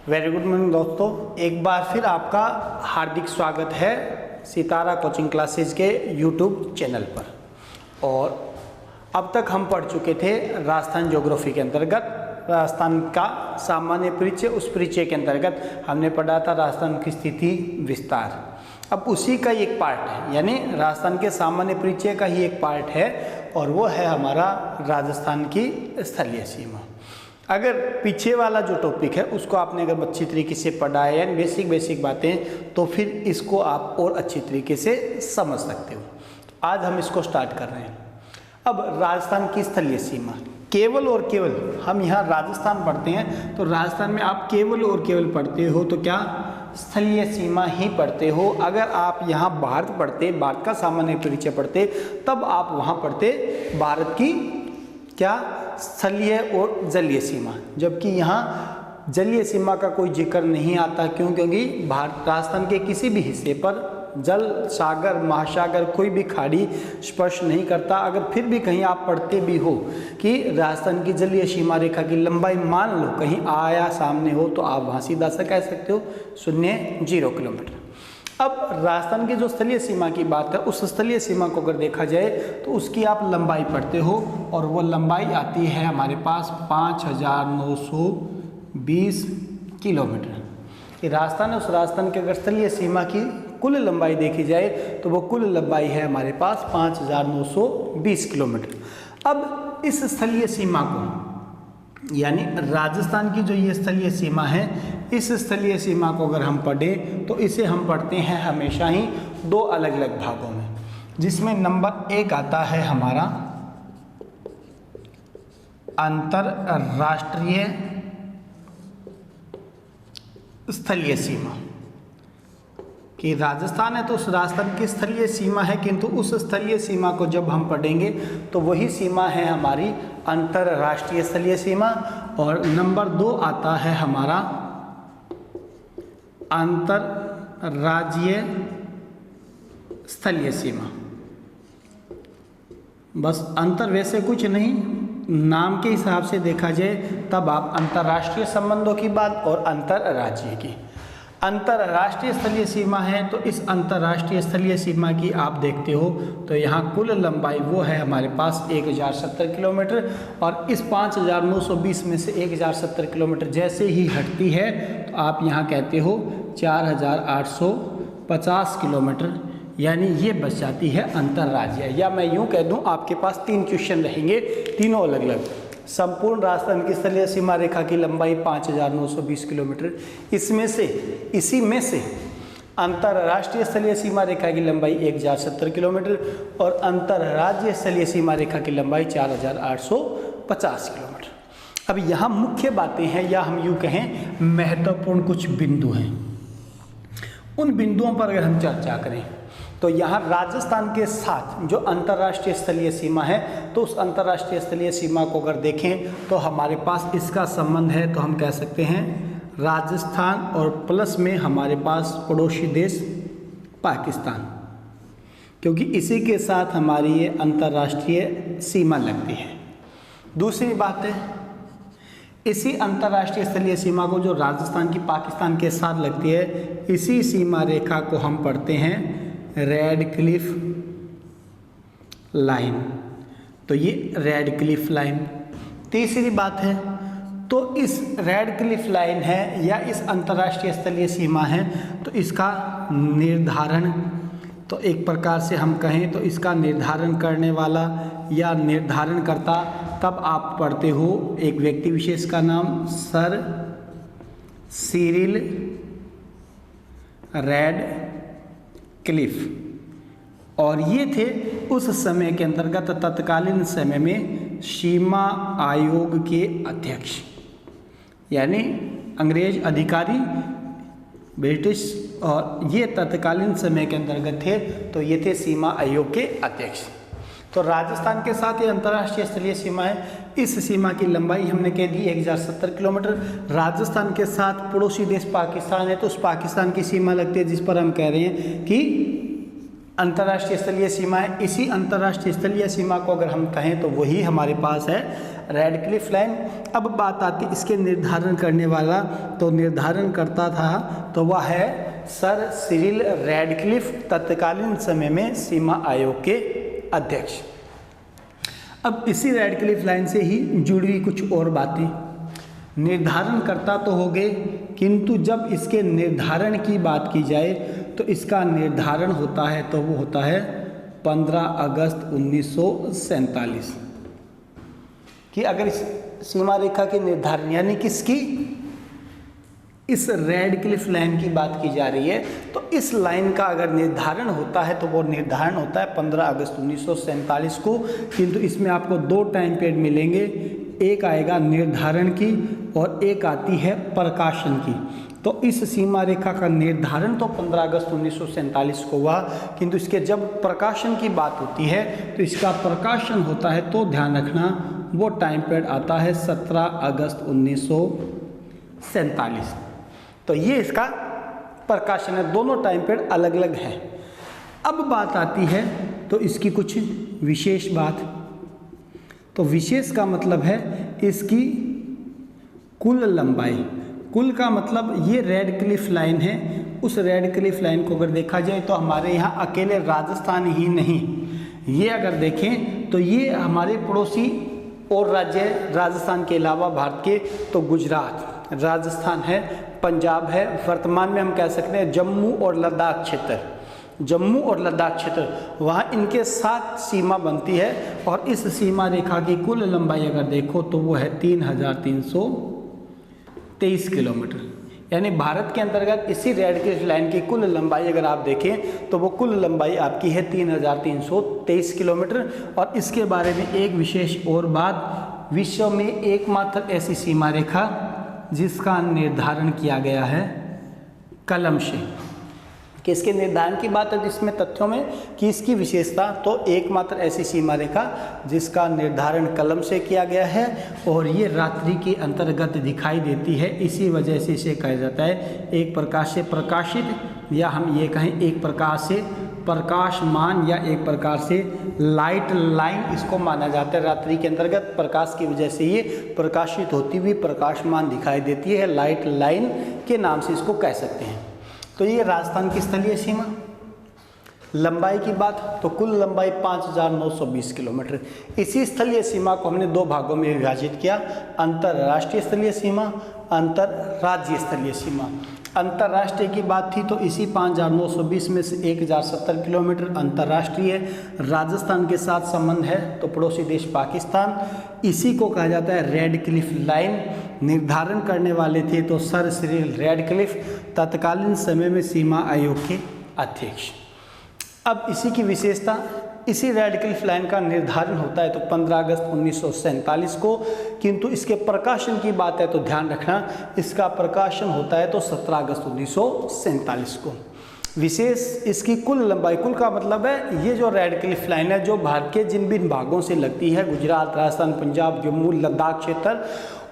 Very good morning दोस्तों, एक बार फिर आपका हार्दिक स्वागत है सितारा कोचिंग क्लासेज के यूट्यूब चैनल पर। और अब तक हम पढ़ चुके थे राजस्थान ज्योग्राफी के अंतर्गत राजस्थान का सामान्य परिचय। उस परिचय के अंतर्गत हमने पढ़ा था राजस्थान की स्थिति विस्तार। अब उसी का एक पार्ट है, यानी राजस्थान के सामान्य परिचय का ही एक पार्ट है, और वो है हमारा राजस्थान की स्थलीय सीमा। अगर पीछे वाला जो टॉपिक है उसको आपने अगर अच्छी तरीके से पढ़ा है, यानी बेसिक बातें, तो फिर इसको आप और अच्छी तरीके से समझ सकते हो। आज हम इसको स्टार्ट कर रहे हैं। अब राजस्थान की स्थलीय सीमा, केवल और केवल हम यहाँ राजस्थान पढ़ते हैं, तो राजस्थान में आप केवल और केवल पढ़ते हो तो क्या स्थलीय सीमा ही पढ़ते हो। अगर आप यहाँ भारत पढ़ते, भारत का सामान्य परिचय पढ़ते, तब आप वहाँ पढ़ते भारत की क्या स्थलीय और जलीय सीमा, जबकि यहाँ जलीय सीमा का कोई जिक्र नहीं आता। क्यों? क्योंकि भारत राजस्थान के किसी भी हिस्से पर जल, सागर, महासागर, कोई भी खाड़ी स्पर्श नहीं करता। अगर फिर भी कहीं आप पढ़ते भी हो कि राजस्थान की जलीय सीमा रेखा की लंबाई मान लो कहीं आया सामने हो, तो आप वहाँ सीधा सा कह सकते हो 0 किलोमीटर। अब राजस्थान की जो स्थलीय सीमा की बात है, उस स्थलीय सीमा को अगर देखा जाए तो उसकी आप लंबाई पढ़ते हो, और वो लंबाई आती है हमारे पास 5920 किलोमीटर। ये राजस्थान है, उस राजस्थान के अगर स्थलीय सीमा की कुल लंबाई देखी जाए तो वो कुल लंबाई है हमारे पास 5920 किलोमीटर। अब इस स्थलीय सीमा को, यानी राजस्थान की जो ये स्थलीय सीमा है, इस स्थलीय सीमा को अगर हम पढ़ें तो इसे हम पढ़ते हैं हमेशा ही दो अलग अलग भागों में, जिसमें नंबर 1 आता है हमारा अंतरराष्ट्रीय स्थलीय सीमा। कि राजस्थान है तो उस राजस्थान की स्थलीय सीमा है, किंतु उस स्थलीय सीमा को जब हम पढ़ेंगे तो वही सीमा है हमारी अंतरराष्ट्रीय स्थलीय सीमा। और नंबर 2 आता है हमारा अंतरराज्यीय स्थलीय सीमा। बस अंतर वैसे कुछ नहीं, नाम के हिसाब से देखा जाए तब आप अंतरराष्ट्रीय संबंधों की बात और अंतरराज्यीय की। अंतरराष्ट्रीय स्थलीय सीमा है तो इस अंतरराष्ट्रीय स्थलीय सीमा की आप देखते हो तो यहाँ कुल लंबाई वो है हमारे पास 1070 किलोमीटर, और इस 5920 में से 1070 किलोमीटर जैसे ही हटती है तो आप यहाँ कहते हो 4850 किलोमीटर, यानी ये बच जाती है अंतरराज्यीय। या मैं यूँ कह दूँ, आपके पास 3 क्वेश्चन रहेंगे, तीनों अलग अलग। संपूर्ण राजस्थान की स्थलीय सीमा रेखा की लंबाई 5920 किलोमीटर, इसी में से अंतरराष्ट्रीय स्थलीय सीमा रेखा की लंबाई 1070 किलोमीटर और अंतरराज्यीय स्थलीय सीमा रेखा की लंबाई 4850 किलोमीटर। अब यहाँ मुख्य बातें हैं, या हम यूँ कहें महत्वपूर्ण कुछ बिंदु हैं। उन बिंदुओं पर अगर हम चर्चा करें तो यहाँ राजस्थान के साथ जो अंतर्राष्ट्रीय स्थलीय सीमा है, तो उस अंतर्राष्ट्रीय स्थलीय सीमा को अगर देखें तो हमारे पास इसका संबंध है, तो हम कह सकते हैं राजस्थान और प्लस में हमारे पास पड़ोसी देश पाकिस्तान, क्योंकि इसी के साथ हमारी ये अंतर्राष्ट्रीय सीमा लगती है। दूसरी बात है, इसी अंतर्राष्ट्रीय स्थलीय सीमा को जो राजस्थान की पाकिस्तान के साथ लगती है, इसी सीमा रेखा को हम पढ़ते हैं रेड क्लिफ लाइन। तो ये रेड क्लिफ लाइन। तीसरी बात है, तो इस रेड क्लिफ लाइन है या इस अंतर्राष्ट्रीय स्थलीय सीमा है, तो इसका निर्धारण, तो एक प्रकार से हम कहें तो इसका निर्धारण करने वाला या निर्धारण करता, तब आप पढ़ते हो एक व्यक्ति विशेष का नाम सर सिरिल रेड क्लिफ, और ये थे उस समय के अंतर्गत तत्कालीन समय में सीमा आयोग के अध्यक्ष, यानी अंग्रेज अधिकारी ब्रिटिश, और ये तत्कालीन समय के अंतर्गत थे, तो ये थे सीमा आयोग के अध्यक्ष। तो राजस्थान के साथ ये अंतर्राष्ट्रीय स्थलीय सीमा है। इस सीमा की लंबाई हमने कह दी 1070 किलोमीटर। राजस्थान के साथ पड़ोसी देश पाकिस्तान है, तो उस पाकिस्तान की सीमा लगती है, जिस पर हम कह रहे हैं कि अंतर्राष्ट्रीय स्थलीय सीमा है। इसी अंतर्राष्ट्रीय स्थलीय सीमा को अगर हम कहें तो वही हमारे पास है रेडक्लिफ लाइन। अब बात आती इसके निर्धारण करने वाला, तो निर्धारण करता था तो वह है सर सिरिल रेडक्लिफ, तत्कालीन समय में सीमा आयोग के अध्यक्ष। अब इसी रेडक्लिफ लाइन से ही जुड़ी हुई कुछ और बातें, निर्धारण करता तो हो गए, किंतु जब इसके निर्धारण की बात की जाए तो इसका निर्धारण होता है तो वो होता है 15 अगस्त 1947 कि अगर इस सीमा रेखा के निर्धारण यानी किसकी, इस रेडक्लिफ लाइन की बात की जा रही है, तो इस लाइन का अगर निर्धारण होता है तो वो निर्धारण होता है 15 अगस्त 1947 को। किंतु इसमें आपको दो टाइम पीरियड मिलेंगे, एक आएगा निर्धारण की और एक आती है प्रकाशन की। तो इस सीमा रेखा का निर्धारण तो 15 अगस्त 1947 को हुआ, किंतु इसके जब प्रकाशन की बात होती है तो इसका प्रकाशन होता है तो ध्यान रखना वो टाइम पीरियड आता है 17 अगस्त 1947। तो ये इसका प्रकाशन है, दोनों टाइम पीरियड अलग अलग हैं। अब बात आती है तो इसकी कुछ विशेष बात, तो विशेष का मतलब है इसकी कुल लंबाई। कुल का मतलब ये रेडक्लिफ लाइन है, उस रेडक्लिफ लाइन को अगर देखा जाए तो हमारे यहाँ अकेले राजस्थान ही नहीं, ये अगर देखें तो ये हमारे पड़ोसी और राज्य राजस्थान के अलावा भारत के, तो गुजरात, राजस्थान है, पंजाब है, वर्तमान में हम कह सकते हैं जम्मू और लद्दाख क्षेत्र, जम्मू और लद्दाख क्षेत्र, वहाँ इनके साथ सीमा बनती है। और इस सीमा रेखा की कुल लंबाई अगर देखो तो वो है 3323 किलोमीटर। यानी भारत के अंतर्गत इसी रेडक्लिफ लाइन की कुल लंबाई अगर आप देखें तो वो कुल लंबाई आपकी है 3323 किलोमीटर। और इसके बारे में एक विशेष और बात, विश्व में एकमात्र ऐसी सीमा रेखा जिसका निर्धारण किया गया है कलम से। किसके निर्धारण की बात है जिसमें तथ्यों में कि इसकी विशेषता, तो एकमात्र ऐसी सीमा रेखा जिसका निर्धारण कलम से किया गया है और ये रात्रि के अंतर्गत दिखाई देती है, इसी वजह से इसे कहा जाता है एक प्रकार से प्रकाशित, या हम ये कहें एक प्रकार से प्रकाशमान, या एक प्रकार से लाइट लाइन इसको माना जाता है। रात्रि के अंतर्गत प्रकाश की वजह से ये प्रकाशित होती हुई प्रकाशमान दिखाई देती है, लाइट लाइन के नाम से इसको कह सकते हैं। तो ये राजस्थान की स्थलीय सीमा। लंबाई की बात, तो कुल लंबाई 5920 किलोमीटर। इसी स्थलीय सीमा को हमने दो भागों में विभाजित किया, अंतर्राष्ट्रीय स्थलीय सीमा, अंतर्राज्यीय स्थलीय सीमा। अंतर्राष्ट्रीय की बात थी तो इसी 5920 में से 1070 किलोमीटर अंतर्राष्ट्रीय राजस्थान के साथ संबंध है, तो पड़ोसी देश पाकिस्तान, इसी को कहा जाता है रेडक्लिफ लाइन। निर्धारण करने वाले थे तो सर सिरिल रेडक्लिफ, तत्कालीन समय में सीमा आयोग के अध्यक्ष। अब इसी की विशेषता, इसी रेडक्लिफ लाइन का निर्धारण होता है तो 15 अगस्त 1947 को, किंतु इसके प्रकाशन की बात है तो ध्यान रखना इसका प्रकाशन होता है तो 17 अगस्त 1947 को। विशेष इसकी कुल लंबाई, कुल का मतलब है ये जो रेडक्लिफ लाइन है जो भारत के जिन भी भागों से लगती है, गुजरात, राजस्थान, पंजाब, जम्मू, लद्दाख क्षेत्र,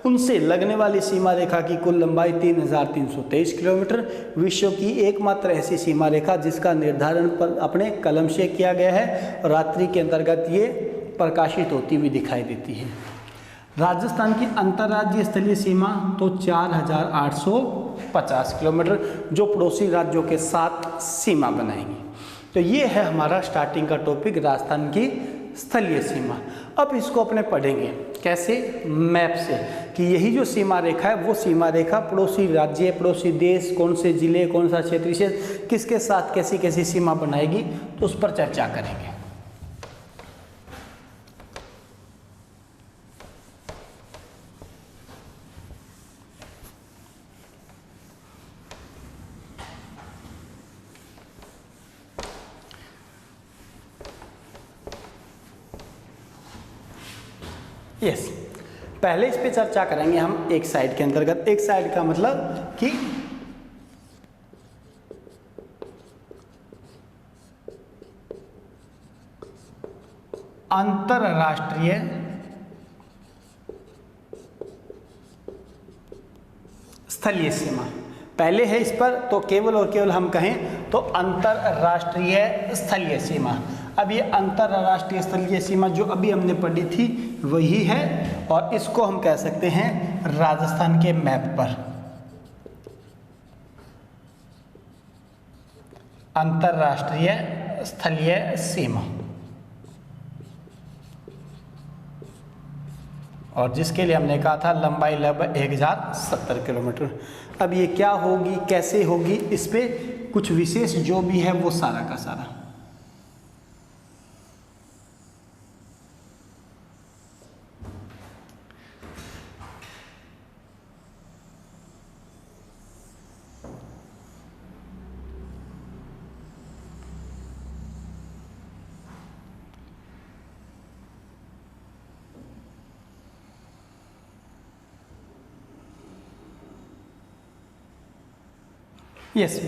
उनसे लगने वाली सीमा रेखा की कुल लंबाई 3323 किलोमीटर। विश्व की एकमात्र ऐसी सीमा रेखा जिसका निर्धारण पर अपने कलम से किया गया है और रात्रि के अंतर्गत ये प्रकाशित होती हुई दिखाई देती है। राजस्थान की अंतर्राज्यीय स्थलीय सीमा तो 4850 किलोमीटर, जो पड़ोसी राज्यों के साथ सीमा बनाएंगी। तो ये है हमारा स्टार्टिंग का टॉपिक, राजस्थान की स्थलीय सीमा। अब इसको अपने पढ़ेंगे कैसे, मैप से, कि यही जो सीमा रेखा है वो सीमा रेखा पड़ोसी राज्य, पड़ोसी देश, कौन से जिले, कौन सा क्षेत्र विशेष किसके साथ कैसी कैसी सीमा बनाएगी, तो उस पर चर्चा करेंगे। यस, पहले इस पे चर्चा करेंगे हम एक साइड के अंतर्गत। एक साइड का मतलब कि अंतरराष्ट्रीय स्थलीय सीमा पहले है इस पर, तो केवल और केवल हम कहें तो अंतरराष्ट्रीय स्थलीय सीमा। अब ये अंतरराष्ट्रीय स्थलीय सीमा जो अभी हमने पढ़ी थी वही है, और इसको हम कह सकते हैं राजस्थान के मैप पर अंतरराष्ट्रीय स्थलीय सीमा, और जिसके लिए हमने कहा था लंबाई लगभग 1070 किलोमीटर। अब ये क्या होगी, कैसे होगी, इस पे कुछ विशेष जो भी है वो सारा का सारा यस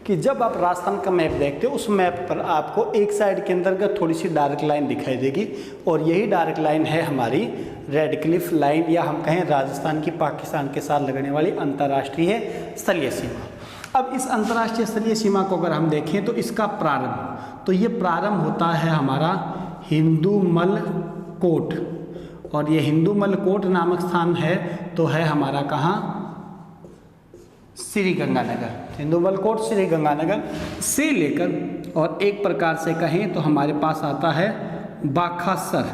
कि जब आप राजस्थान का मैप देखते हो उस मैप पर आपको एक साइड के अंतर्गत थोड़ी सी डार्क लाइन दिखाई देगी, और यही डार्क लाइन है हमारी रेड क्लिफ लाइन, या हम कहें राजस्थान की पाकिस्तान के साथ लगने वाली अंतर्राष्ट्रीय स्थलीय सीमा। अब इस अंतर्राष्ट्रीय स्थलीय सीमा को अगर हम देखें तो इसका प्रारंभ, तो ये प्रारंभ होता है हमारा हिंदूमल कोट, और ये हिंदूमल कोट नामक स्थान है तो है हमारा कहाँ, श्री गंगानगर। हिंदूमल कोट श्री गंगानगर से लेकर, और एक प्रकार से कहें तो हमारे पास आता है बाखासर,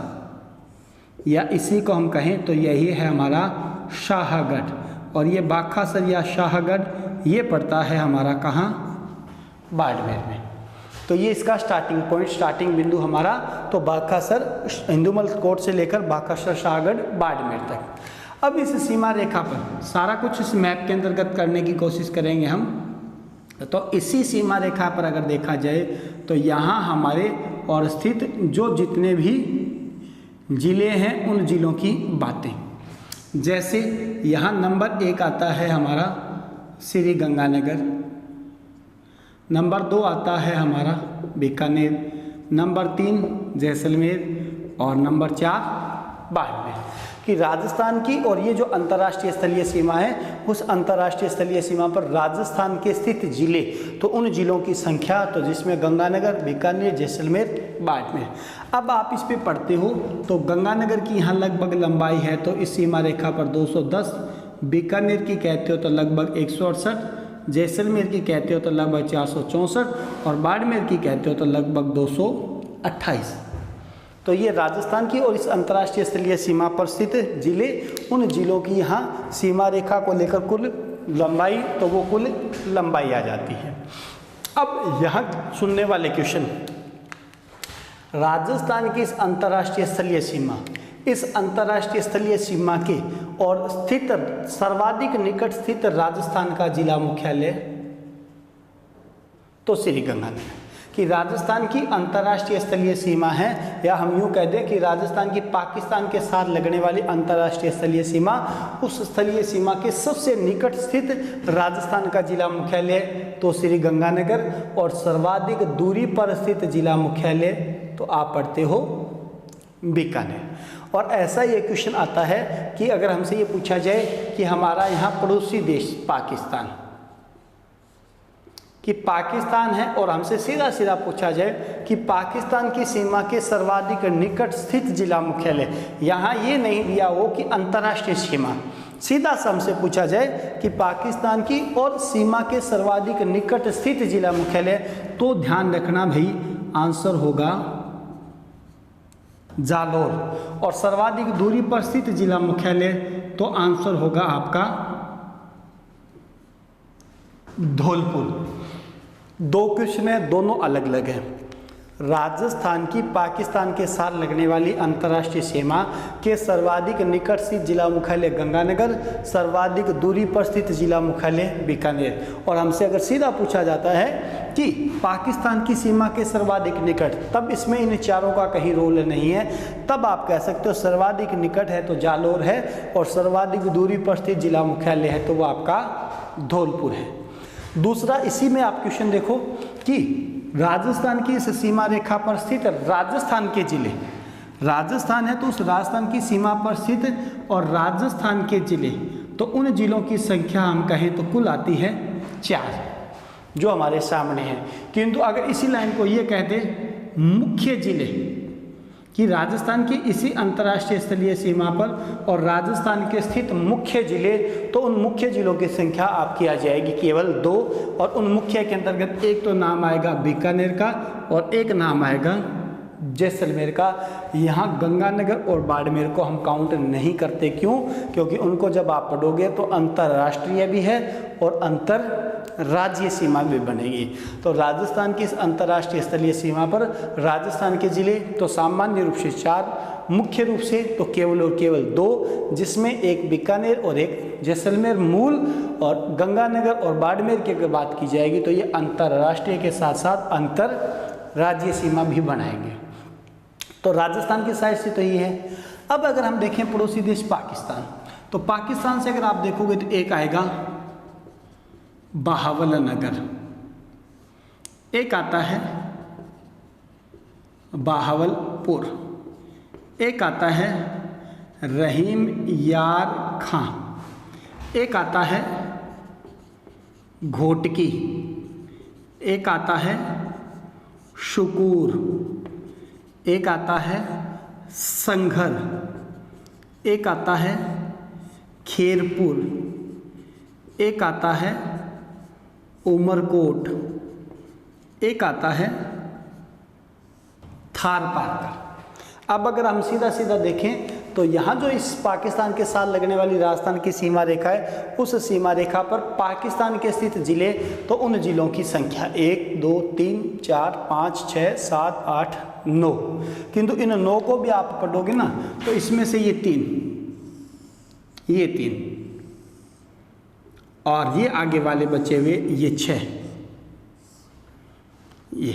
या इसी को हम कहें तो यही है हमारा शाहगढ़, और ये बाखासर या शाहगढ़ ये पड़ता है हमारा कहाँ, बाड़मेर में। तो ये इसका स्टार्टिंग पॉइंट, स्टार्टिंग बिंदु हमारा तो बाखासर, हिंदूमल कोट से लेकर बाखासर शाहगढ़ बाड़मेर तक। अब इस सीमा रेखा पर सारा कुछ इस मैप के अंतर्गत करने की कोशिश करेंगे हम। तो इसी सीमा रेखा पर अगर देखा जाए तो यहाँ हमारे और स्थित जो जितने भी जिले हैं उन जिलों की बातें, जैसे यहाँ नंबर 1 आता है हमारा श्री गंगानगर, नंबर 2 आता है हमारा बीकानेर, नंबर 3 जैसलमेर, और नंबर 4 बाड़मेर। कि राजस्थान की और ये जो अंतर्राष्ट्रीय स्थलीय सीमा है, उस अंतर्राष्ट्रीय स्थलीय सीमा पर राजस्थान के स्थित जिले, तो उन जिलों की संख्या, तो जिसमें गंगानगर, बीकानेर, जैसलमेर, बाड़मेर। अब आप इस पे पढ़ते हो तो गंगानगर की यहाँ लगभग लंबाई है तो इस सीमा रेखा पर 210, बीकानेर की कहते हो तो लगभग 168, जैसलमेर की कहते हो तो लगभग 464, और बाड़मेर की कहते हो तो लगभग 228। तो ये राजस्थान की और इस अंतर्राष्ट्रीय स्थलीय सीमा पर स्थित जिले, उन जिलों की यहाँ सीमा रेखा को लेकर कुल लंबाई, तो वो कुल लंबाई आ जाती है। अब यहाँ सुनने वाले क्वेश्चन, राजस्थान की इस अंतर्राष्ट्रीय स्थलीय सीमा, इस अंतर्राष्ट्रीय स्थलीय सीमा के और स्थित सर्वाधिक निकट स्थित राजस्थान का जिला मुख्यालय तो श्री गंगानगर। कि राजस्थान की अंतर्राष्ट्रीय स्थलीय सीमा है, या हम यूँ कह दें कि राजस्थान की पाकिस्तान के साथ लगने वाली अंतर्राष्ट्रीय स्थलीय सीमा, उस स्थलीय सीमा के सबसे निकट स्थित राजस्थान का जिला मुख्यालय तो श्री गंगानगर, और सर्वाधिक दूरी पर स्थित जिला मुख्यालय तो आप पढ़ते हो बीकानेर। और ऐसा ये क्वेश्चन आता है कि अगर हमसे ये पूछा जाए कि हमारा यहाँ पड़ोसी देश पाकिस्तान, कि पाकिस्तान है, और हमसे सीधा सीधा पूछा जाए कि पाकिस्तान की सीमा के सर्वाधिक निकट स्थित जिला मुख्यालय, यहाँ ये नहीं दिया हो कि अंतर्राष्ट्रीय सीमा, सीधा सा हमसे पूछा जाए कि पाकिस्तान की और सीमा के सर्वाधिक निकट स्थित जिला मुख्यालय, तो ध्यान रखना भाई आंसर होगा जालौर, और सर्वाधिक दूरी पर स्थित जिला मुख्यालय तो आंसर होगा आपका धौलपुर। 2 क्वेश्चन है, दोनों अलग अलग हैं। राजस्थान की पाकिस्तान के साथ लगने वाली अंतर्राष्ट्रीय सीमा के सर्वाधिक निकट स्थित जिला मुख्यालय गंगानगर, सर्वाधिक दूरी पर स्थित जिला मुख्यालय बीकानेर। और हमसे अगर सीधा पूछा जाता है कि पाकिस्तान की सीमा के सर्वाधिक निकट, तब इसमें इन चारों का कहीं रोल नहीं है, तब आप कह सकते हो सर्वाधिक निकट है तो जालौर है, और सर्वाधिक दूरी पर स्थित जिला मुख्यालय है तो वो आपका धौलपुर है। दूसरा, इसी में आप क्वेश्चन देखो कि राजस्थान की इस सीमा रेखा पर स्थित राजस्थान के जिले, राजस्थान है तो उस राजस्थान की सीमा पर स्थित और राजस्थान के जिले, तो उन जिलों की संख्या हम कहें तो कुल आती है 4, जो हमारे सामने है। किंतु अगर इसी लाइन को ये कहते मुख्य जिले, कि राजस्थान की इसी अंतर्राष्ट्रीय स्थलीय सीमा पर और राजस्थान के स्थित मुख्य जिले, तो उन मुख्य जिलों की संख्या आपकी आ जाएगी केवल 2, और उन मुख्य के अंतर्गत एक तो नाम आएगा बीकानेर का और एक नाम आएगा जैसलमेर का। यहाँ गंगानगर और बाड़मेर को हम काउंट नहीं करते, क्यों? क्योंकि उनको जब आप पढ़ोगे तो अंतर्राष्ट्रीय भी है और अंतर्राज्यीय सीमा भी बनेगी। तो राजस्थान की इस अंतर्राष्ट्रीय स्थलीय सीमा पर राजस्थान के जिले तो सामान्य रूप से 4, मुख्य रूप से तो केवल और केवल 2, जिसमें एक बीकानेर और एक जैसलमेर मूल, और गंगानगर और बाड़मेर की अगर बात की जाएगी तो ये अंतर्राष्ट्रीय के साथ साथ अंतर्राज्यीय सीमा भी बनाएंगे। तो राजस्थान की साइड से तो ये है। अब अगर हम देखें पड़ोसी देश पाकिस्तान, तो पाकिस्तान से अगर आप देखोगे तो एक आएगा बहावलनगर, एक आता है बहावलपुर, एक आता है रहीम यार खां, एक आता है घोटकी, एक आता है शुकूर, एक आता है संघर, एक आता है खेरपुर, एक आता है उमरकोट, एक आता है थारपारकर। अब अगर हम सीधा सीधा देखें तो यहाँ जो इस पाकिस्तान के साथ लगने वाली राजस्थान की सीमा रेखा है, उस सीमा रेखा पर पाकिस्तान के स्थित जिले, तो उन जिलों की संख्या 1 2 3 4 5 6 7 8 9, किंतु इन 9 को भी आप पढ़ोगे ना तो इसमें से ये 3 और ये आगे वाले बचे हुए ये 6, ये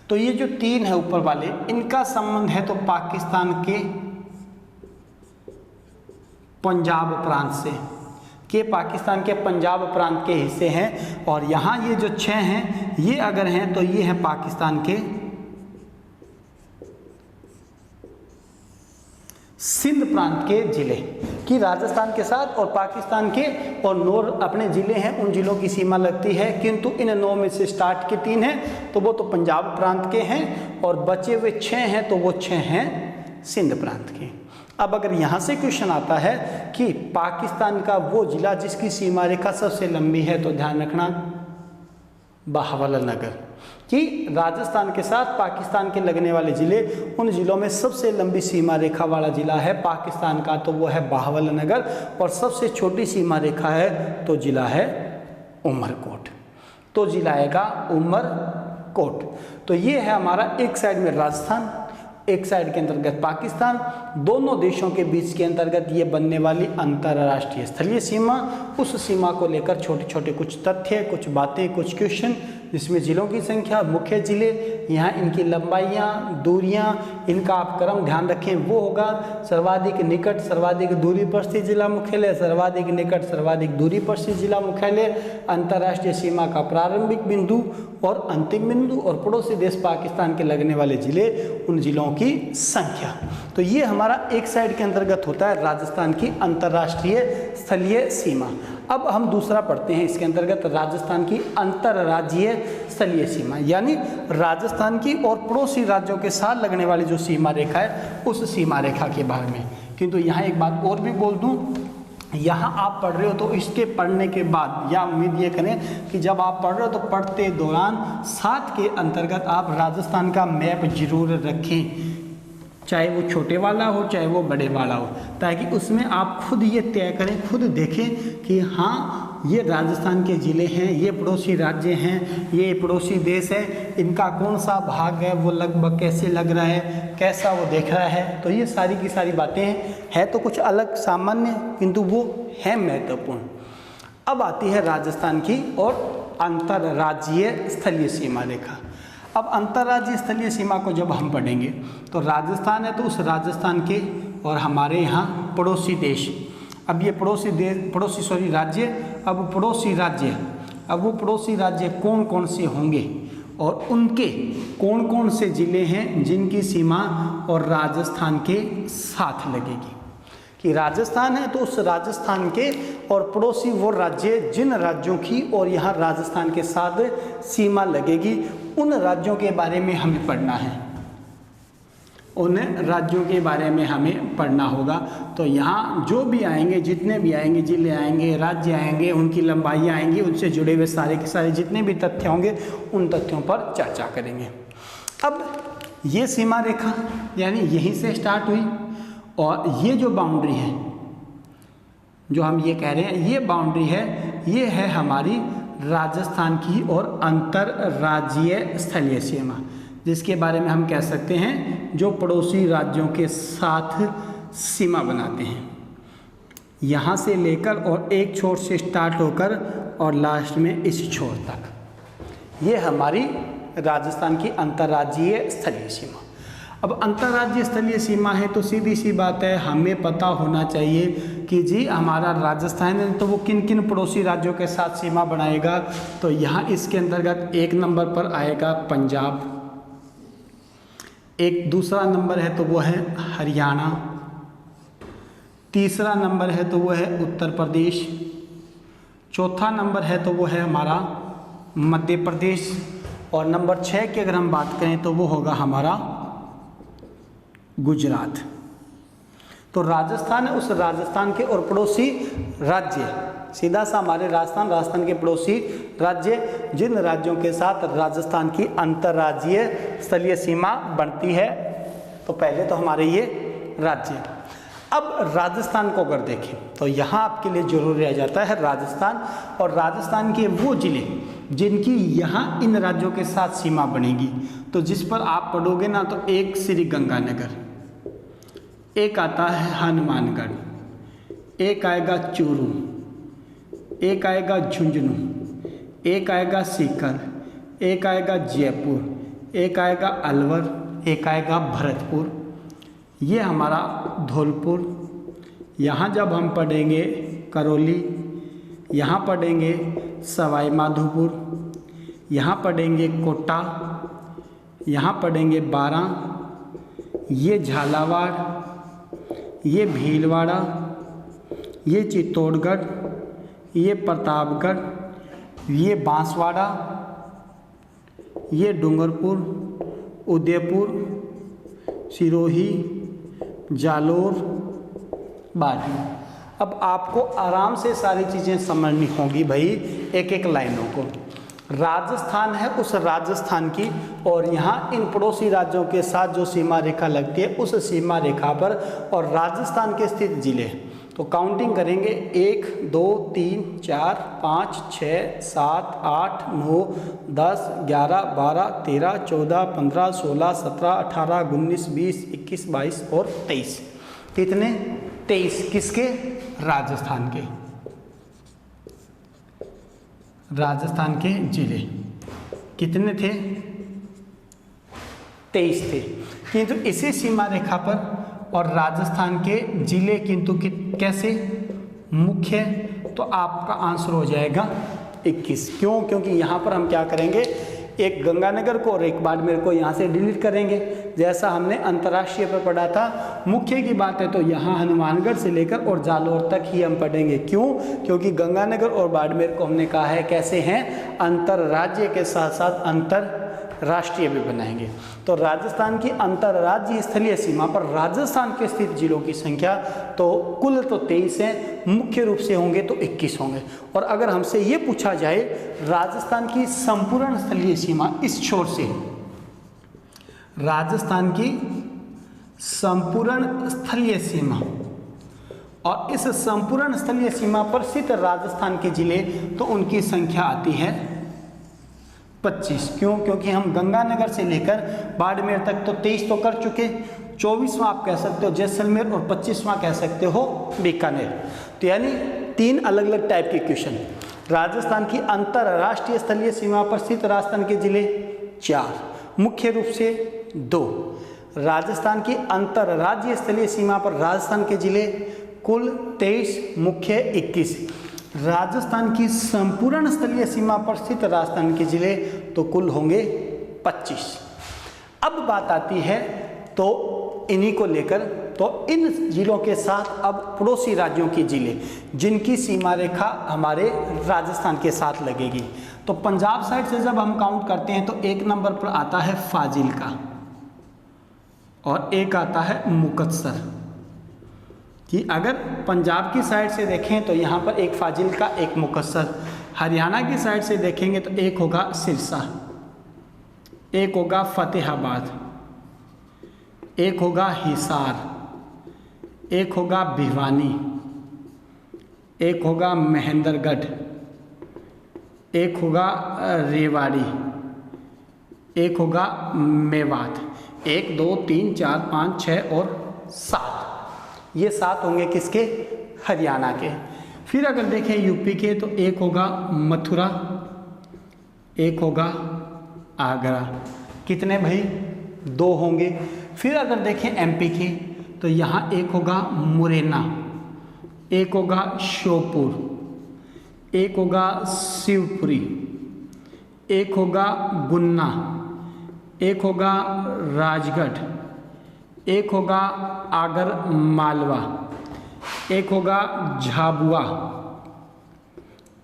तो ये जो 3 है ऊपर वाले, इनका संबंध है तो पाकिस्तान के पंजाब प्रांत से, के पाकिस्तान के पंजाब प्रांत के हिस्से हैं। और यहाँ ये जो 6 हैं ये अगर हैं तो ये हैं पाकिस्तान के सिंध प्रांत के जिले, कि राजस्थान के साथ और पाकिस्तान के और 9 अपने जिले हैं, उन जिलों की सीमा लगती है। किंतु इन 9 में से स्टार्ट के 3 हैं तो वो तो पंजाब प्रांत के हैं, और बचे हुए 6 हैं तो वो 6 हैं सिंध प्रांत के। अब अगर यहाँ से क्वेश्चन आता है कि पाकिस्तान का वो जिला जिसकी सीमा रेखा सबसे लंबी है, तो ध्यान रखना बहावलनगर, कि राजस्थान के साथ पाकिस्तान के लगने वाले जिले, उन जिलों में सबसे लंबी सीमा रेखा वाला जिला है पाकिस्तान का तो वो है बहावलनगर, और सबसे छोटी सीमा रेखा है तो जिला है उमरकोट, तो जिला आएगा उमरकोट। तो ये है हमारा एक साइड में राजस्थान, एक साइड के अंतर्गत पाकिस्तान, दोनों देशों के बीच के अंतर्गत ये बनने वाली अंतर्राष्ट्रीय स्थलीय सीमा। उस सीमा को लेकर छोटे छोटे कुछ तथ्य, कुछ बातें, कुछ क्वेश्चन, जिसमें जिलों की संख्या, मुख्य जिले, यहाँ इनकी लंबाइयाँ, दूरियाँ, इनका आप क्रम ध्यान रखें वो होगा सर्वाधिक निकट सर्वाधिक दूरी पर स्थित जिला मुख्यालय, सर्वाधिक निकट सर्वाधिक दूरी पर स्थित जिला मुख्यालय, अंतर्राष्ट्रीय सीमा का प्रारंभिक बिंदु और अंतिम बिंदु, और पड़ोसी देश पाकिस्तान के लगने वाले जिले, उन जिलों की संख्या। तो ये हमारा एक साइड के अंतर्गत होता है राजस्थान की अंतर्राष्ट्रीय स्थलीय सीमा। अब हम दूसरा पढ़ते हैं इसके अंतर्गत राजस्थान की अंतर्राज्यीय स्थलीय सीमा, यानी राजस्थान की और पड़ोसी राज्यों के साथ लगने वाली जो सीमा रेखा है उस सीमा रेखा के बारे में। किंतु यहाँ एक बात और भी बोल दूँ, यहाँ आप पढ़ रहे हो तो इसके पढ़ने के बाद या उम्मीद ये करें कि जब आप पढ़ रहे हो तो पढ़ते दौरान साथ के अंतर्गत आप राजस्थान का मैप जरूर रखें, चाहे वो छोटे वाला हो चाहे वो बड़े वाला हो, ताकि उसमें आप खुद ये तय करें, खुद देखें कि हाँ ये राजस्थान के ज़िले हैं, ये पड़ोसी राज्य हैं, ये पड़ोसी देश है, इनका कौन सा भाग है, वो लगभग कैसे लग रहा है, कैसा वो देख रहा है। तो ये सारी की सारी बातें हैं तो कुछ अलग सामान्य, किंतु वो है महत्वपूर्ण। अब आती है राजस्थान की और अंतर्राज्यीय स्थलीय सीमा रेखा। अब अंतर्राज्यीय स्थलीय सीमा को जब हम पढ़ेंगे तो राजस्थान है तो उस राजस्थान के और हमारे यहाँ पड़ोसी देश, अब ये राज्य, अब वो पड़ोसी राज्य कौन कौन से होंगे और उनके कौन कौन से ज़िले हैं जिनकी सीमा और राजस्थान के साथ लगेगी। कि राजस्थान है तो उस राजस्थान के और पड़ोसी वो राज्य जिन राज्यों की और यहाँ राजस्थान के साथ सीमा लगेगी, उन राज्यों के बारे में हमें पढ़ना है। उन राज्यों के बारे में हमें पढ़ना होगा। तो यहाँ जो भी आएंगे, जितने भी आएंगे, जिले आएंगे, राज्य आएंगे, उनकी लंबाई आएंगी, उनसे जुड़े हुए सारे के सारे जितने भी तथ्य होंगे उन तथ्यों पर चर्चा करेंगे। अब ये सीमा रेखा यानी यहीं से स्टार्ट हुई और ये जो बाउंड्री है, जो हम ये कह रहे हैं ये बाउंड्री है, ये है हमारी राजस्थान की और अंतर्राज्यीय स्थलीय सीमा, जिसके बारे में हम कह सकते हैं जो पड़ोसी राज्यों के साथ सीमा बनाते हैं। यहाँ से लेकर और एक छोर से स्टार्ट होकर और लास्ट में इस छोर तक, ये हमारी राजस्थान की अंतर्राज्यीय स्थलीय सीमा। अब अंतर्राज्यीय स्थलीय सीमा है तो सीधी सी बात है, हमें पता होना चाहिए कि जी हमारा राजस्थान है तो वो किन किन पड़ोसी राज्यों के साथ सीमा बनाएगा। तो यहाँ इसके अंतर्गत एक नंबर पर आएगा पंजाब, एक दूसरा नंबर है तो वो है हरियाणा, तीसरा नंबर है तो वो है उत्तर प्रदेश, चौथा नंबर है तो वो है हमारा मध्य प्रदेश, और नंबर 6 की अगर हम बात करें तो वो होगा हमारा गुजरात। तो राजस्थान है, उस राजस्थान के और पड़ोसी राज्य, सीधा सा हमारे राजस्थान के पड़ोसी राज्य, जिन राज्यों के साथ राजस्थान की अंतर्राज्यीय स्थलीय सीमा बनती है। तो पहले तो हमारे ये राज्य। अब राजस्थान को अगर देखें तो यहाँ आपके लिए जरूर रह जाता है राजस्थान, और राजस्थान के वो जिले जिनकी यहाँ इन राज्यों के साथ सीमा बनेगी। तो जिस पर आप पढ़ोगे ना तो एक श्री गंगानगर, एक आता है हनुमानगढ़, एक आएगा चूरू, एक आएगा झुंझुनू, एक आएगा सीकर, एक आएगा जयपुर, एक आएगा अलवर, एक आएगा भरतपुर, ये हमारा धौलपुर। यहाँ जब हम पढ़ेंगे करौली, यहाँ पढ़ेंगे सवाई माधोपुर, यहाँ पढ़ेंगे कोटा, यहाँ पढ़ेंगे बारां, ये झालावाड़, ये भीलवाड़ा, ये चित्तौड़गढ़, ये प्रतापगढ़, ये बांसवाड़ा, ये डूंगरपुर, उदयपुर, सिरोही, जालोर, बाड़ी। अब आपको आराम से सारी चीज़ें समझनी होगी भाई, एक एक लाइनों को। राजस्थान है, उस राजस्थान की और यहाँ इन पड़ोसी राज्यों के साथ जो सीमा रेखा लगती है उस सीमा रेखा पर और राजस्थान के स्थित जिले। तो काउंटिंग करेंगे 1 2 3 4 5 6 7 8 9 10 11 12 13 14 15 16 17 18 19 20 21 22 और 23। कितने? 23 किसके? राजस्थान के। राजस्थान के जिले कितने थे? 23 थे। किंतु इसी सीमा रेखा पर और राजस्थान के जिले किंतु कैसे मुख्य, तो आपका आंसर हो जाएगा 21। क्यों? क्योंकि यहाँ पर हम क्या करेंगे, एक गंगानगर को और एक बाड़मेर को यहाँ से डिलीट करेंगे, जैसा हमने अंतर्राष्ट्रीय पर पढ़ा था। मुख्य की बात है तो यहाँ हनुमानगढ़ से लेकर और जालोर तक ही हम पढ़ेंगे। क्यों? क्योंकि गंगानगर और बाड़मेर को हमने कहा है कैसे हैं, अंतर्राज्य के साथ साथ अंतर्राष्ट्रीय भी बनाएंगे। तो राजस्थान की अंतर्राज्यीय स्थलीय सीमा पर राजस्थान के स्थित जिलों की संख्या तो कुल तो 23 है, मुख्य रूप से होंगे तो 21 होंगे। और अगर हमसे ये पूछा जाए राजस्थान की संपूर्ण स्थलीय सीमा इस छोर से, राजस्थान की संपूर्ण स्थलीय सीमा और इस संपूर्ण स्थलीय सीमा पर स्थित राजस्थान के जिले, तो उनकी संख्या आती है 25। क्यों? क्योंकि हम गंगानगर से लेकर बाड़मेर तक तो 23 तो कर चुके, 24वां आप कह सकते हो जैसलमेर और 25वां कह सकते हो बीकानेर। तो यानी 3 अलग अलग टाइप के क्वेश्चन। राजस्थान की अंतर्राष्ट्रीय स्थलीय सीमा पर स्थित राजस्थान के जिले 4, मुख्य रूप से 2। राजस्थान की अंतर्राज्यीय स्थलीय सीमा पर राजस्थान के जिले कुल 23, मुख्य 21। राजस्थान की संपूर्ण स्थलीय सीमा पर स्थित राजस्थान के जिले तो कुल होंगे 25। अब बात आती है तो इन्हीं को लेकर, तो इन जिलों के साथ अब पड़ोसी राज्यों के जिले जिनकी सीमा रेखा हमारे राजस्थान के साथ लगेगी। तो पंजाब साइड से जब हम काउंट करते हैं तो 1 नंबर पर आता है फाजिल्का और एक आता है मुकत्सर। कि अगर पंजाब की साइड से देखें तो यहाँ पर एक फाजिल्का, एक मुकत्सर। हरियाणा की साइड से देखेंगे तो एक होगा सिरसा, एक होगा फतेहाबाद, एक होगा हिसार, एक होगा भिवानी, एक होगा महेंद्रगढ़, एक होगा रेवाड़ी, एक होगा मेवात। 1 2 3 4 5 6 और 7, ये 7 होंगे किसके? हरियाणा के। फिर अगर देखें यूपी के तो एक होगा मथुरा, एक होगा आगरा। कितने भाई? 2 होंगे। फिर अगर देखें एमपी के तो यहाँ एक होगा मुरैना, एक होगा श्योपुर, एक होगा शिवपुरी, एक होगा गुन्ना, एक होगा राजगढ़, एक होगा आगर मालवा, एक होगा झाबुआ,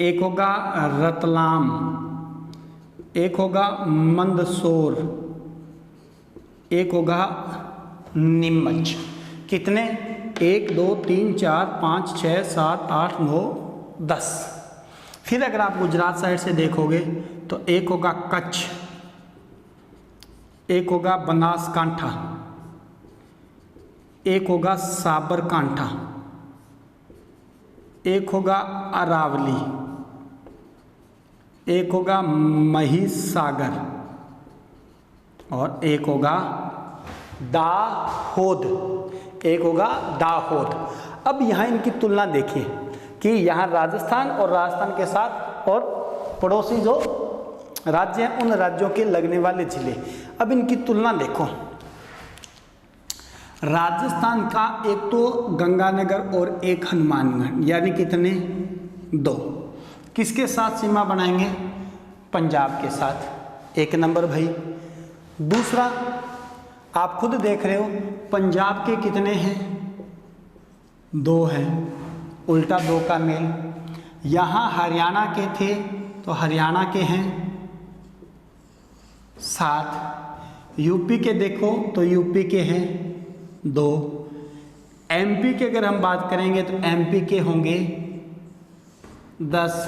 एक होगा रतलाम, एक होगा मंदसौर, एक होगा नीमच। कितने? 1 2 3 4 5 6 7 8 9 10। फिर अगर आप गुजरात साइड से देखोगे तो एक होगा कच्छ, एक होगा बनासकांठा, एक होगा साबरकांठा, एक होगा अरावली, एक होगा महिसागर और एक होगा दाहोद, एक होगा दाहोद। अब यहाँ इनकी तुलना देखिए कि यहाँ राजस्थान और राजस्थान के साथ और पड़ोसी जो राज्य हैं उन राज्यों के लगने वाले जिले। अब इनकी तुलना देखो। राजस्थान का एक तो गंगानगर और एक हनुमानगढ़, यानी कितने? 2। किसके साथ सीमा बनाएंगे? पंजाब के साथ। 1 नंबर भाई। दूसरा आप खुद देख रहे हो पंजाब के कितने हैं? 2 हैं, उल्टा 2 का मेल। यहाँ हरियाणा के थे तो हरियाणा के हैं 7। यूपी के देखो तो यूपी के हैं 2। एमपी के अगर हम बात करेंगे तो एमपी के होंगे 10।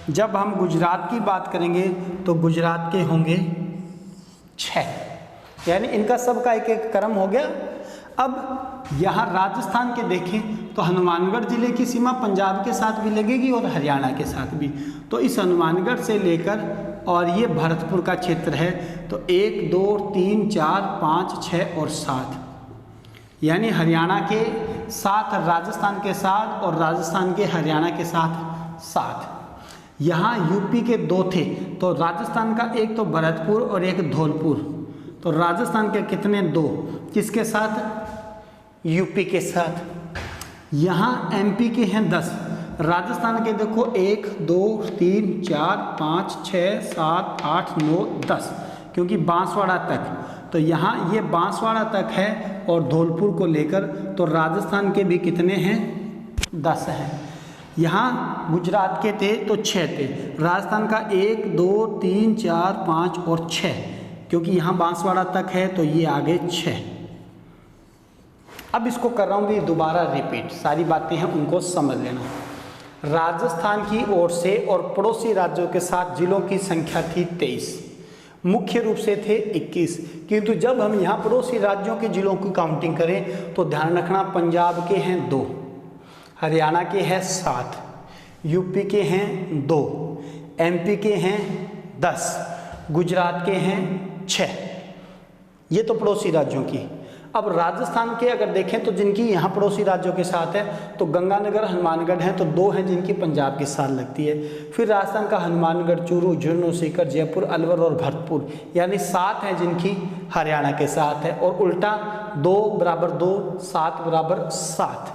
जब हम गुजरात की बात करेंगे तो गुजरात के होंगे 6। यानी इनका सबका एक एक क्रम हो गया। अब यहाँ राजस्थान के देखें तो हनुमानगढ़ जिले की सीमा पंजाब के साथ भी लगेगी और हरियाणा के साथ भी। तो इस हनुमानगढ़ से लेकर और ये भरतपुर का क्षेत्र है तो 1 2 3 4 5 6 और 7, यानी हरियाणा के साथ राजस्थान के साथ और राजस्थान के हरियाणा के साथ 7। यहाँ यूपी के 2 थे तो राजस्थान का एक तो भरतपुर और एक धौलपुर। तो राजस्थान के कितने? 2। किसके साथ? यूपी के साथ। यहाँ एमपी के हैं 10। राजस्थान के देखो 1 2 3 4 5 6 7 8 9 10, क्योंकि बांसवाड़ा तक। तो यहाँ ये बांसवाड़ा तक है और धौलपुर को लेकर तो राजस्थान के भी कितने हैं? 10 हैं। यहाँ गुजरात के थे तो 6 थे। राजस्थान का 1 2 3 4 5 और 6, क्योंकि यहाँ बांसवाड़ा तक है तो ये आगे 6। अब इसको कर रहा हूँ भी दोबारा रिपीट, सारी बातें हैं उनको समझ लेना। राजस्थान की ओर से और पड़ोसी राज्यों के साथ जिलों की संख्या थी 23, मुख्य रूप से थे 21। किंतु जब हम यहाँ पड़ोसी राज्यों के जिलों की काउंटिंग करें तो ध्यान रखना पंजाब के हैं 2, हरियाणा के हैं 7, यूपी के हैं 2, एमपी के हैं 10, गुजरात के हैं 6। ये तो पड़ोसी राज्यों की। अब राजस्थान के अगर देखें तो जिनकी यहाँ पड़ोसी राज्यों के साथ है तो गंगानगर हनुमानगढ़ हैं तो 2 हैं जिनकी पंजाब के साथ लगती है। फिर राजस्थान का हनुमानगढ़, चूरू, झुंझुनू, सीकर, जयपुर, अलवर और भरतपुर, यानी 7 हैं जिनकी हरियाणा के साथ है। और उल्टा 2 बराबर 2, 7 बराबर 7।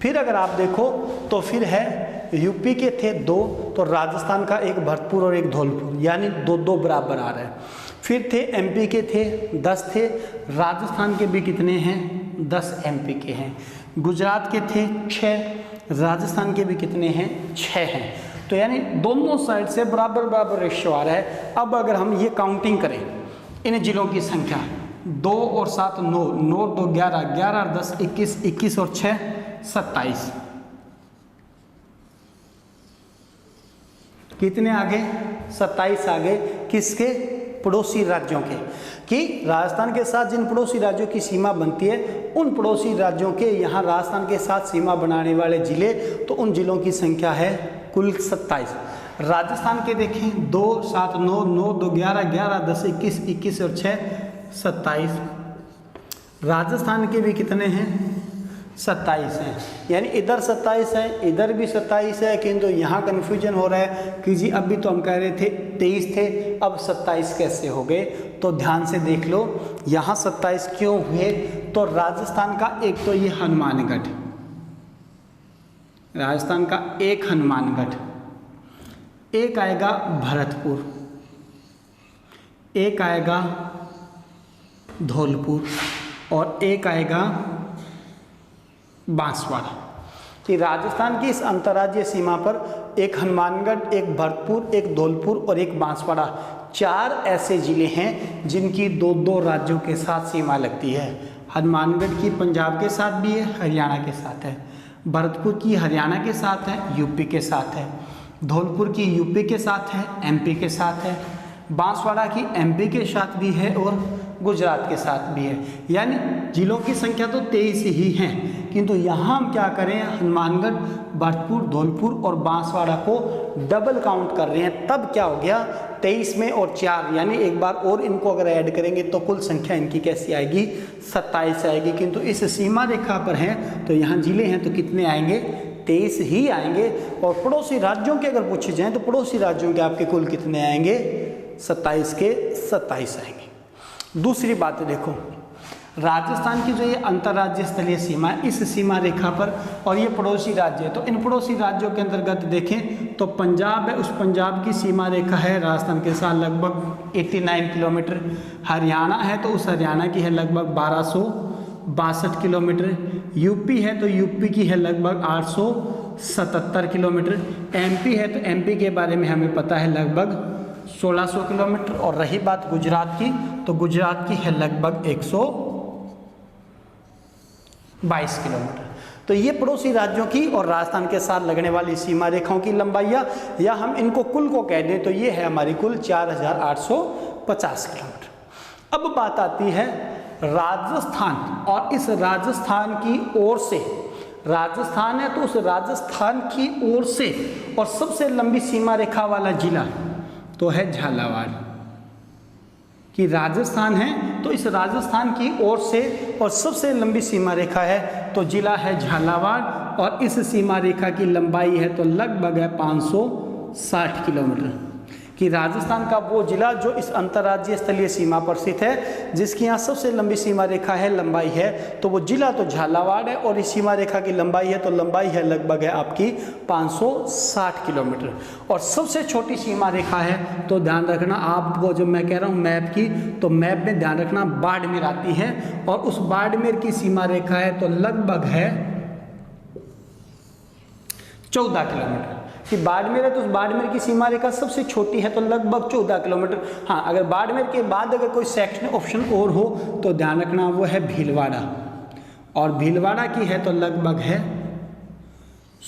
फिर अगर आप देखो तो फिर है यूपी के थे 2 तो राजस्थान का एक भरतपुर और एक धौलपुर, यानी 2-2 बराबर आ रहा है। फिर थे एमपी के थे 10 थे, राजस्थान के भी कितने हैं? 10 एमपी के हैं। गुजरात के थे 6, राजस्थान के भी कितने हैं? 6 हैं। तो यानी दोनों साइड से बराबर बराबर रेशियो आ रहा है। अब अगर हम ये काउंटिंग करें इन जिलों की संख्या 2 और 7 9, 9 2 11, 11 और 10 21, 21 और 6 27। कितने आगे? 27 आगे। किसके? पड़ोसी राज्यों के। कि राजस्थान के साथ जिन पड़ोसी राज्यों की सीमा बनती है उन पड़ोसी राज्यों के यहाँ राजस्थान के साथ सीमा बनाने वाले जिले, तो उन जिलों की संख्या है कुल 27। राजस्थान के देखें 2 7 9, 9 2 11, 11 10 21, 21 और 6 27। राजस्थान के भी कितने हैं? 27 हैं। यानी इधर 27 है, इधर भी 27 है, किंतु यहाँ कन्फ्यूजन हो रहा है कि जी अभी तो हम कह रहे थे 23 थे, अब 27 कैसे हो गए? तो ध्यान से देख लो यहाँ 27 क्यों हुए। तो राजस्थान का एक तो ये हनुमानगढ़, राजस्थान का एक हनुमानगढ़, एक आएगा भरतपुर, एक आएगा धौलपुर और एक आएगा बांसवाड़ा। कि राजस्थान की इस अंतर्राज्यीय सीमा पर एक हनुमानगढ़, एक भरतपुर, एक धौलपुर और एक बांसवाड़ा, 4 ऐसे जिले हैं जिनकी 2-2 राज्यों के साथ सीमा लगती है। हनुमानगढ़ की पंजाब के साथ भी है, हरियाणा के साथ है। भरतपुर की हरियाणा के साथ है, यूपी के साथ है। धौलपुर की यूपी के साथ है, एमपी के साथ है। बांसवाड़ा की एमपी के साथ भी है और गुजरात के साथ भी है। यानी जिलों की संख्या तो 23 ही हैं, किंतु यहाँ हम क्या करें, हनुमानगढ़, भरतपुर, धौलपुर और बांसवाड़ा को डबल काउंट कर रहे हैं। तब क्या हो गया, 23 में और 4, यानी एक बार और इनको अगर ऐड करेंगे तो कुल संख्या इनकी कैसी आएगी? 27 आएगी। किंतु इस सीमा रेखा पर हैं तो यहाँ जिले हैं तो कितने आएंगे? 23 ही आएंगे। और पड़ोसी राज्यों के अगर पूछे जाएँ तो पड़ोसी राज्यों के आपके कुल कितने आएंगे? 27 के 27 आएंगे। दूसरी बात देखो, राजस्थान की जो ये अंतर्राज्यीय स्थलीय सीमा है, इस सीमा रेखा पर, और ये पड़ोसी राज्य है, तो इन पड़ोसी राज्यों के अंतर्गत देखें तो पंजाब है, उस पंजाब की सीमा रेखा है राजस्थान के साथ लगभग 89 किलोमीटर। हरियाणा है तो उस हरियाणा की है लगभग 1262 किलोमीटर। यूपी है तो यूपी की है लगभग 877 किलोमीटर। एमपी है तो एमपी के बारे में हमें पता है लगभग 1600 किलोमीटर। और रही बात गुजरात की, तो गुजरात की है लगभग 122 किलोमीटर। तो ये पड़ोसी राज्यों की और राजस्थान के साथ लगने वाली सीमा रेखाओं की लंबाइयाँ, या हम इनको कुल को कह दें तो ये है हमारी कुल 4850 किलोमीटर। अब बात आती है राजस्थान, और इस राजस्थान की ओर से, राजस्थान है तो उस राजस्थान की ओर से और सबसे लंबी सीमा रेखा वाला जिला तो है झालावाड़। कि राजस्थान है तो इस राजस्थान की ओर से और सबसे लंबी सीमा रेखा है तो जिला है झालावाड़, और इस सीमा रेखा की लंबाई है तो लगभग है 560 किलोमीटर। कि राजस्थान का वो जिला जो इस अंतर्राज्यीय स्थलीय सीमा पर स्थित है, जिसकी यहाँ सबसे लंबी सीमा रेखा है, लंबाई है, तो वो जिला तो झालावाड़ है, और इस सीमा रेखा की लंबाई है तो लंबाई है लगभग है आपकी 560 किलोमीटर। और सबसे छोटी सीमा रेखा है तो ध्यान रखना, आपको जो मैं कह रहा हूँ मैप की, तो मैप में ध्यान रखना बाड़मेर आती है, और उस बाड़मेर की सीमा रेखा है तो लगभग है 14 किलोमीटर। कि बाड़मेर है तो उस बाड़मेर की सीमा रेखा सबसे छोटी है तो लगभग 14 किलोमीटर। हाँ, अगर बाड़मेर के बाद अगर कोई सेक्शन ऑप्शन और हो तो ध्यान रखना वो है भीलवाड़ा, और भीलवाड़ा की है तो लगभग है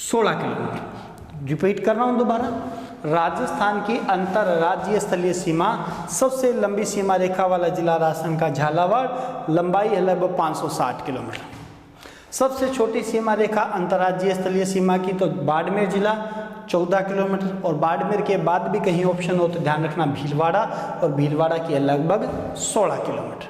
16 किलोमीटर। रिपीट कर रहा हूँ दोबारा, राजस्थान की अंतर्राज्यीय स्थलीय सीमा, सबसे लंबी सीमा रेखा वाला जिला राजस्थान का झालावाड़, लंबाई है लगभग 560 किलोमीटर। सबसे छोटी सीमा रेखा अंतर्राज्यीय स्थलीय सीमा की तो बाड़मेर जिला 14 किलोमीटर, और बाड़मेर के बाद भी कहीं ऑप्शन हो तो ध्यान रखना भीलवाड़ा, और भीलवाड़ा की है लगभग 16 किलोमीटर।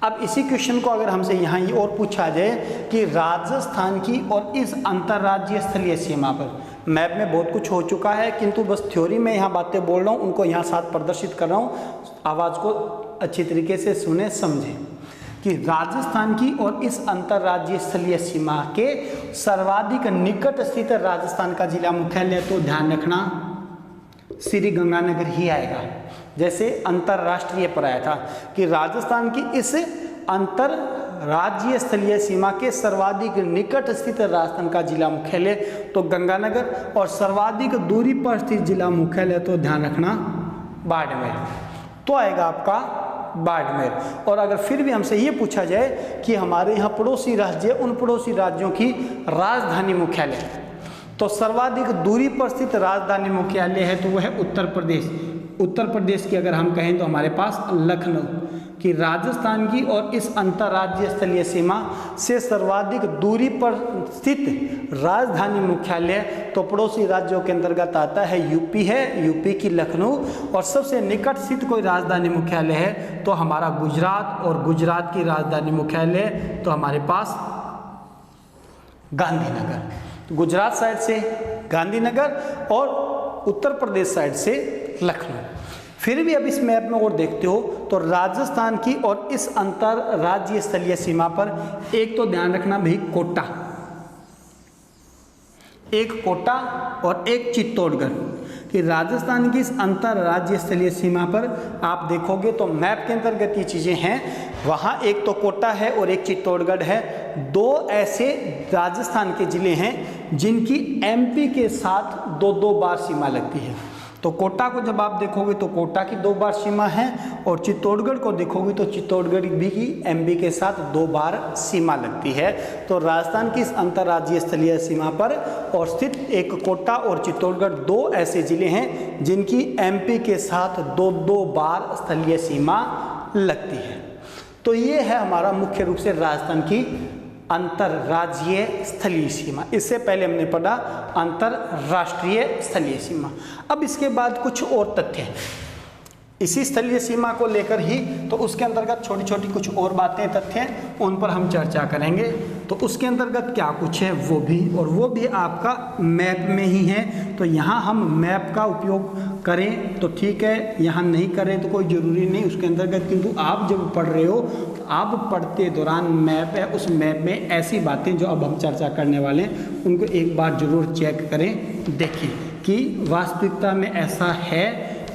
अब इसी क्वेश्चन को अगर हमसे यहाँ ये और पूछा जाए कि राजस्थान की और इस अंतर्राज्यीय स्थलीय सीमा पर, मैप में बहुत कुछ हो चुका है किंतु बस थ्योरी में यहाँ बातें बोल रहा हूँ, उनको यहाँ साथ प्रदर्शित कर रहा हूँ, आवाज़ को अच्छी तरीके से सुने समझें। कि राजस्थान की और इस अंतर्राज्यीय स्थलीय सीमा के सर्वाधिक निकट स्थित राजस्थान का जिला मुख्यालय तो ध्यान रखना श्री गंगानगर ही आएगा, जैसे अंतर्राष्ट्रीय पर आया था कि राजस्थान की इस अंतर्राज्यीय स्थलीय सीमा के सर्वाधिक निकट स्थित राजस्थान का जिला मुख्यालय तो गंगानगर, और सर्वाधिक दूरी पर स्थित जिला मुख्यालय तो ध्यान रखना बाड़मेर। तो आएगा आपका बाड़मेर। और अगर फिर भी हमसे ये पूछा जाए कि हमारे यहाँ पड़ोसी राज्य, उन पड़ोसी राज्यों की राजधानी मुख्यालय, तो सर्वाधिक दूरी पर स्थित राजधानी मुख्यालय है तो वह है उत्तर प्रदेश। उत्तर प्रदेश की अगर हम कहें तो हमारे पास लखनऊ कि राजस्थान की और इस अंतर्राज्यीय स्थलीय सीमा से सर्वाधिक दूरी पर स्थित राजधानी मुख्यालय तो पड़ोसी राज्यों के अंतर्गत आता है यूपी है, यूपी की लखनऊ। और सबसे निकट स्थित कोई राजधानी मुख्यालय है तो हमारा गुजरात, और गुजरात की राजधानी मुख्यालय तो हमारे पास गांधीनगर। गुजरात साइड से गांधीनगर और उत्तर प्रदेश साइड से लखनऊ। फिर भी अब इस मैप में और देखते हो तो राजस्थान की और इस अंतर्राज्यीय स्थलीय सीमा पर एक तो ध्यान रखना भाई कोटा, एक कोटा और एक चित्तौड़गढ़ कि राजस्थान की इस अंतर्राज्यीय स्थलीय सीमा पर आप देखोगे तो मैप के अंतर्गत ये चीज़ें हैं। वहाँ एक तो कोटा है और एक चित्तौड़गढ़ है। दो ऐसे राजस्थान के ज़िले हैं जिनकी एमपी के साथ दो दो बार सीमा लगती है। तो कोटा को जब आप देखोगे तो कोटा की 2 बार सीमा है, और चित्तौड़गढ़ को देखोगे तो चित्तौड़गढ़ भी की एमपी के साथ 2 बार सीमा लगती है। तो राजस्थान की इस अंतर्राज्यीय स्थलीय सीमा पर और स्थित एक कोटा और चित्तौड़गढ़ 2 ऐसे जिले हैं जिनकी एमपी के साथ 2-2 बार स्थलीय सीमा लगती है। तो ये है हमारा मुख्य रूप से राजस्थान की अंतर्राज्यीय स्थलीय सीमा। इससे पहले हमने पढ़ा अंतर्राष्ट्रीय स्थलीय सीमा। अब इसके बाद कुछ और तथ्य हैं इसी स्थलीय सीमा को लेकर ही, तो उसके अंतर्गत छोटी छोटी कुछ और बातें, तथ्य हैं, उन पर हम चर्चा करेंगे। तो उसके अंतर्गत क्या कुछ है वो भी, और वो भी आपका मैप में ही है। तो यहाँ हम मैप का उपयोग करें तो ठीक है, यहाँ नहीं करें तो कोई ज़रूरी नहीं उसके अंतर्गत, किंतु आप जब पढ़ रहे हो तो आप पढ़ते दौरान मैप है, उस मैप में ऐसी बातें जो अब हम चर्चा करने वाले हैं उनको एक बार ज़रूर चेक करें, देखें कि वास्तविकता में ऐसा है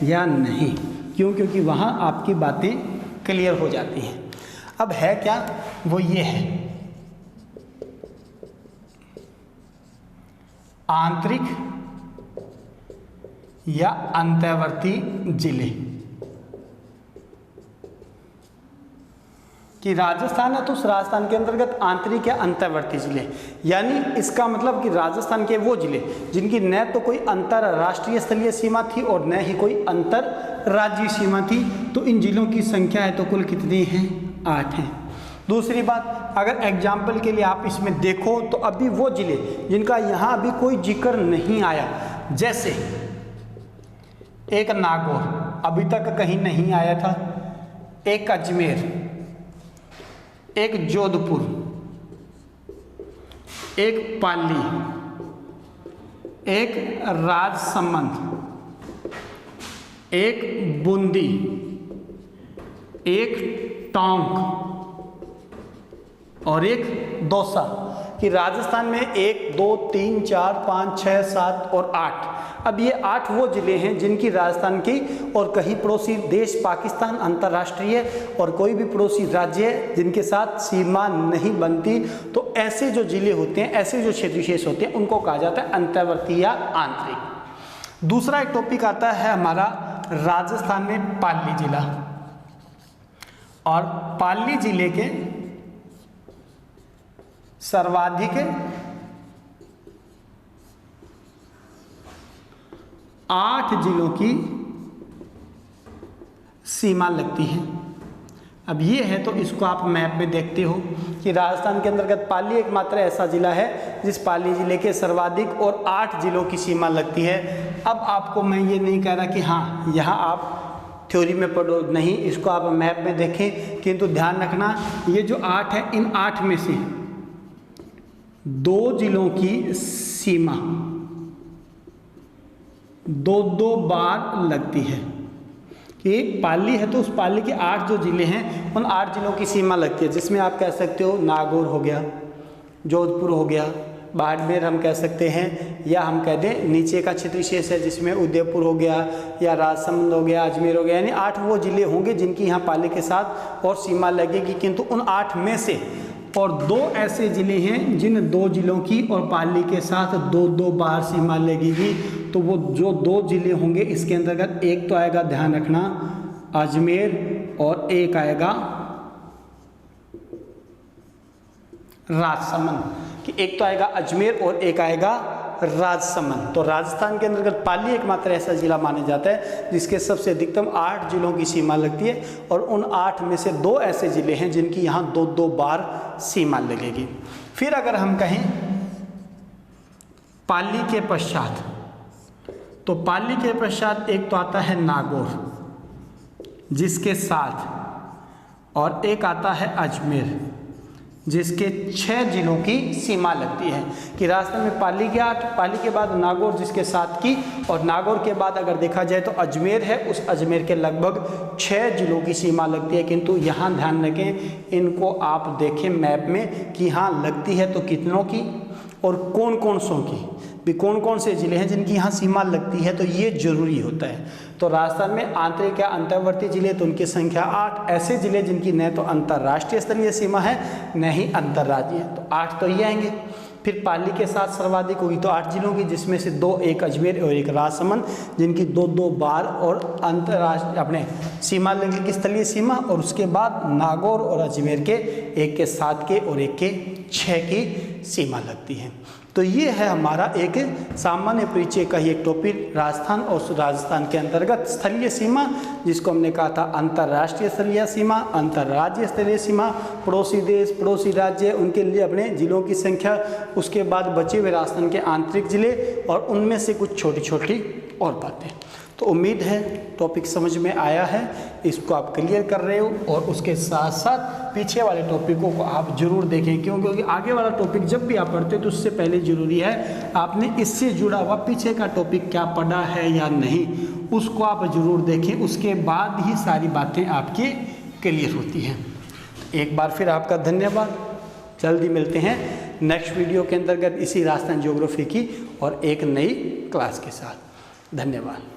या नहीं। क्यों? क्योंकि वहाँ आपकी बातें क्लियर हो जाती हैं। अब है क्या, वो ये है आंतरिक या अंतर्वर्ती जिले कि राजस्थान है तो उस राजस्थान के अंतर्गत आंतरिक या अंतर्वर्ती जिले, यानी इसका मतलब कि राजस्थान के वो जिले जिनकी न तो कोई अंतर्राष्ट्रीय स्थलीय सीमा थी और न ही कोई अंतर्राज्यीय सीमा थी। तो इन जिलों की संख्या है तो कुल कितनी है? 8 हैं। दूसरी बात, अगर एग्जाम्पल के लिए आप इसमें देखो तो अभी वो जिले जिनका यहाँ अभी कोई जिक्र नहीं आया, जैसे एक नागौर अभी तक कहीं नहीं आया था, एक अजमेर, एक जोधपुर, एक पाली, एक राजसमंद, एक बूंदी, एक टोंक और एक दौसा कि राजस्थान में 1, 2, 3, 4, 5, 6, 7 और 8। अब ये 8 वो ज़िले हैं जिनकी राजस्थान की और कहीं पड़ोसी देश पाकिस्तान अंतर्राष्ट्रीय और कोई भी पड़ोसी राज्य जिनके साथ सीमा नहीं बनती। तो ऐसे जो ज़िले होते हैं, ऐसे जो क्षेत्र विशेष होते हैं, उनको कहा जाता है अंतर्वर्ती या आंतरिक। दूसरा एक टॉपिक आता है हमारा राजस्थान में पाली जिला, और पाली जिले के सर्वाधिक 8 जिलों की सीमा लगती है। अब ये है तो इसको आप मैप में देखते हो कि राजस्थान के अंतर्गत पाली एकमात्र ऐसा जिला है जिस पाली जिले के सर्वाधिक और 8 जिलों की सीमा लगती है। अब आपको मैं ये नहीं कह रहा कि हाँ यहाँ आप थ्योरी में पढ़ो, नहीं, इसको आप मैप में देखें, किंतु ध्यान रखना ये जो 8 है, इन 8 में से 2 जिलों की सीमा 2-2 बार लगती है कि पाली है तो उस पाली के 8 जो जिले हैं उन 8 जिलों की सीमा लगती है, जिसमें आप कह सकते हो नागौर हो गया, जोधपुर हो गया, बाड़मेर हम कह सकते हैं, या हम कह दें नीचे का क्षेत्र विशेष है जिसमें उदयपुर हो गया या राजसमंद हो गया, अजमेर हो गया, यानी 8 वो जिले होंगे जिनकी यहाँ पाली के साथ और सीमा लगेगी। किंतु उन 8 में से और 2 ऐसे ज़िले हैं जिन 2 जिलों की और पाली के साथ 2-2 बार सीमा लगेगी। तो वो जो 2 ज़िले होंगे इसके अंतर्गत एक तो आएगा, ध्यान रखना, अजमेर और एक आएगा राजसमंद, कि एक तो आएगा अजमेर और एक आएगा राजसमंद। तो राजस्थान के अंतर्गत पाली एकमात्र ऐसा जिला माना जाता है जिसके सबसे अधिकतम 8 जिलों की सीमा लगती है, और उन 8 में से 2 ऐसे जिले हैं जिनकी यहाँ 2-2 बार सीमा लगेगी। फिर अगर हम कहें पाली के पश्चात, तो पाली के पश्चात एक तो आता है नागौर जिसके साथ, और एक आता है अजमेर जिसके 6 जिलों की सीमा लगती है, कि राजस्थान में पाली के 8, पाली के बाद नागौर जिसके 7 की, और नागौर के बाद अगर देखा जाए तो अजमेर है, उस अजमेर के लगभग 6 जिलों की सीमा लगती है। किंतु यहाँ ध्यान रखें, इनको आप देखें मैप में कि हाँ लगती है तो कितनों की और कौन कौन सौ की, भी कौन कौन से जिले हैं जिनकी यहाँ सीमा लगती है, तो ये जरूरी होता है। तो राजस्थान में आंतरिक या अंतर्वर्ती जिले, तो उनकी संख्या 8, ऐसे जिले जिनकी न तो अंतर्राष्ट्रीय स्तरीय सीमा है न ही अंतर्राज्यीय, तो 8 तो ये आएंगे। फिर पाली के साथ सर्वाधिक होगी तो 8 जिलों की, जिसमें से 2, एक अजमेर और एक राजसमंद, जिनकी 2-2 बार और अंतर्राष्ट्रीय अपने सीमा लगेगी, स्थलीय सीमा, और उसके बाद नागौर और अजमेर के, एक के 7 के और एक के 6 की सीमा लगती है। तो ये है हमारा एक सामान्य परिचय का ही एक टॉपिक, राजस्थान और राजस्थान के अंतर्गत स्थलीय सीमा, जिसको हमने कहा था अंतर्राष्ट्रीय स्थलीय सीमा, अंतर्राज्यीय स्थलीय सीमा, पड़ोसी देश, पड़ोसी राज्य, उनके लिए अपने जिलों की संख्या, उसके बाद बचे हुए राजस्थान के आंतरिक जिले, और उनमें से कुछ छोटी छोटी और बातें। तो उम्मीद है टॉपिक समझ में आया है, इसको आप क्लियर कर रहे हो, और उसके साथ साथ पीछे वाले टॉपिकों को आप जरूर देखें, क्योंकि आगे वाला टॉपिक जब भी आप पढ़ते हो तो उससे पहले जरूरी है आपने इससे जुड़ा हुआ पीछे का टॉपिक क्या पढ़ा है या नहीं, उसको आप जरूर देखें, उसके बाद ही सारी बातें आपकी क्लियर होती हैं। एक बार फिर आपका धन्यवाद, जल्दी मिलते हैं नेक्स्ट वीडियो के अंतर्गत इसी राजस्थान ज्योग्राफी की और एक नई क्लास के साथ। धन्यवाद।